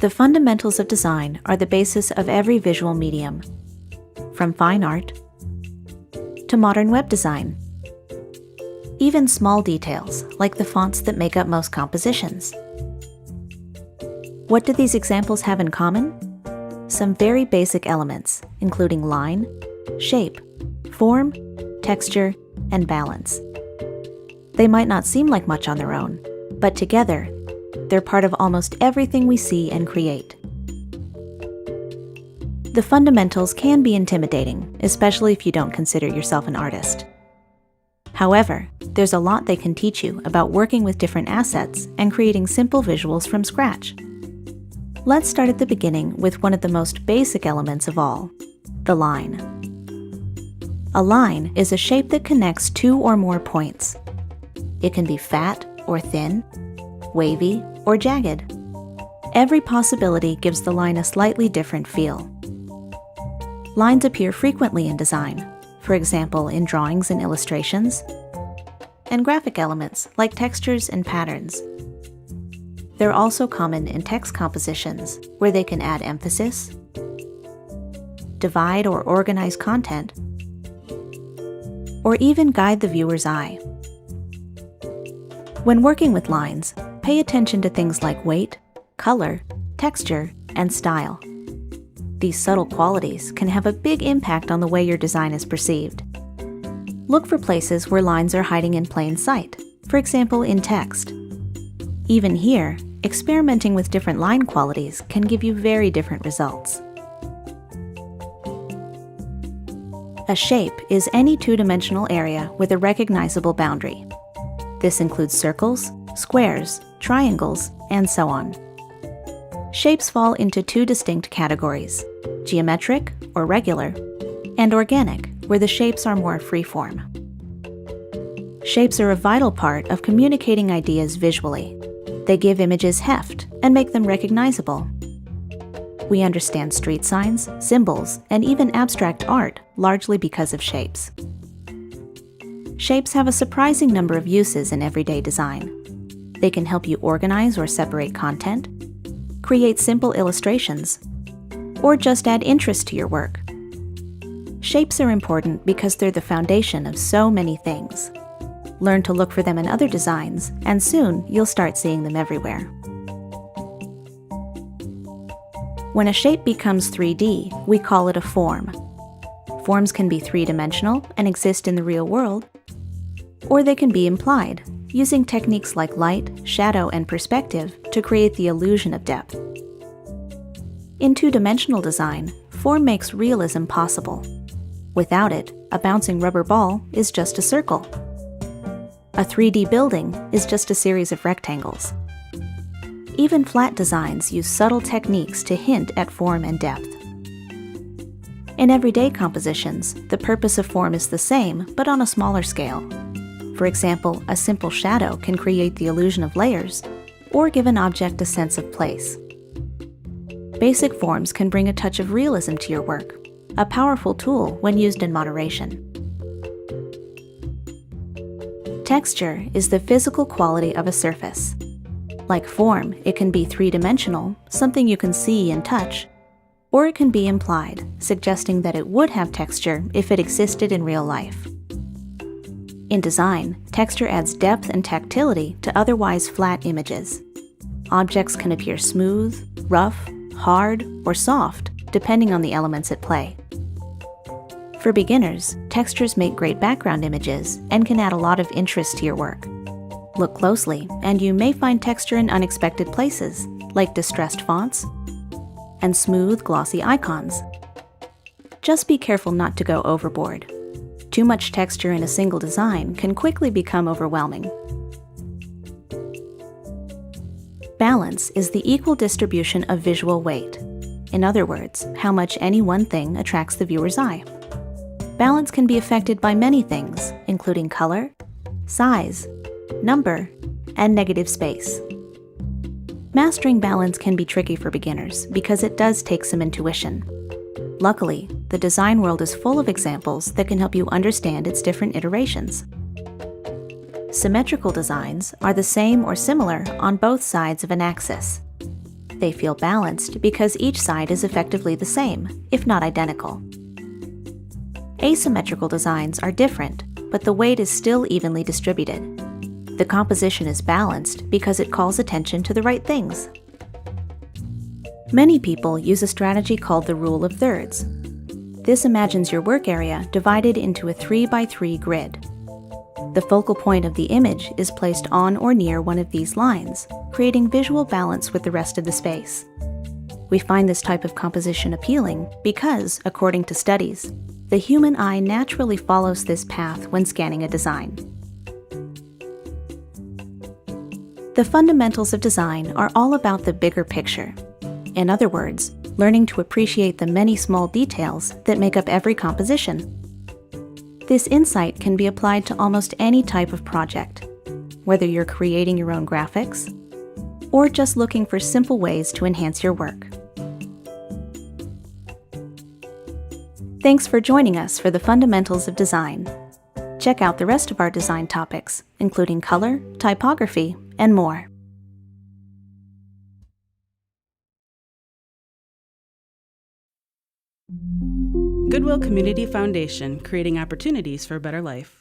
The fundamentals of design are the basis of every visual medium, from fine art to modern web design. Even small details, like the fonts that make up most compositions. What do these examples have in common? Some very basic elements, including line, shape, form, texture, and balance. They might not seem like much on their own, but together, they're part of almost everything we see and create. The fundamentals can be intimidating, especially if you don't consider yourself an artist. However, there's a lot they can teach you about working with different assets and creating simple visuals from scratch. Let's start at the beginning with one of the most basic elements of all, the line. A line is a shape that connects two or more points. It can be fat or thin, wavy or jagged. Every possibility gives the line a slightly different feel. Lines appear frequently in design, for example in drawings and illustrations, and graphic elements like textures and patterns. They're also common in text compositions, where they can add emphasis, divide or organize content, or even guide the viewer's eye. When working with lines, pay attention to things like weight, color, texture, and style. These subtle qualities can have a big impact on the way your design is perceived. Look for places where lines are hiding in plain sight, for example in text. Even here, experimenting with different line qualities can give you very different results. A shape is any two-dimensional area with a recognizable boundary. This includes circles, squares, triangles, and so on. Shapes fall into two distinct categories: geometric, or regular, and organic, where the shapes are more free-form. Shapes are a vital part of communicating ideas visually. They give images heft and make them recognizable. We understand street signs, symbols, and even abstract art largely because of shapes. Shapes have a surprising number of uses in everyday design. They can help you organize or separate content, create simple illustrations, or just add interest to your work. Shapes are important because they're the foundation of so many things. Learn to look for them in other designs, and soon you'll start seeing them everywhere. When a shape becomes 3D, we call it a form. Forms can be three-dimensional and exist in the real world, or they can be implied, using techniques like light, shadow, and perspective to create the illusion of depth. In two-dimensional design, form makes realism possible. Without it, a bouncing rubber ball is just a circle. A 3D building is just a series of rectangles. Even flat designs use subtle techniques to hint at form and depth. In everyday compositions, the purpose of form is the same, but on a smaller scale. For example, a simple shadow can create the illusion of layers, or give an object a sense of place. Basic forms can bring a touch of realism to your work, a powerful tool when used in moderation. Texture is the physical quality of a surface. Like form, it can be three-dimensional, something you can see and touch, or it can be implied, suggesting that it would have texture if it existed in real life. In design, texture adds depth and tactility to otherwise flat images. Objects can appear smooth, rough, hard, or soft, depending on the elements at play. For beginners, textures make great background images and can add a lot of interest to your work. Look closely, and you may find texture in unexpected places, like distressed fonts and smooth, glossy icons. Just be careful not to go overboard. Too much texture in a single design can quickly become overwhelming. Balance is the equal distribution of visual weight. In other words, how much any one thing attracts the viewer's eye. Balance can be affected by many things, including color, size, number, and negative space. Mastering balance can be tricky for beginners because it does take some intuition. Luckily, the design world is full of examples that can help you understand its different iterations. Symmetrical designs are the same or similar on both sides of an axis. They feel balanced because each side is effectively the same, if not identical. Asymmetrical designs are different, but the weight is still evenly distributed. The composition is balanced because it calls attention to the right things. Many people use a strategy called the rule of thirds. This imagines your work area divided into a 3x3 grid. The focal point of the image is placed on or near one of these lines, creating visual balance with the rest of the space. We find this type of composition appealing because, according to studies, the human eye naturally follows this path when scanning a design. The fundamentals of design are all about the bigger picture. In other words, learning to appreciate the many small details that make up every composition. This insight can be applied to almost any type of project, whether you're creating your own graphics or just looking for simple ways to enhance your work. Thanks for joining us for the Fundamentals of Design. Check out the rest of our design topics, including color, typography, and more. Goodwill Community Foundation, creating opportunities for a better life.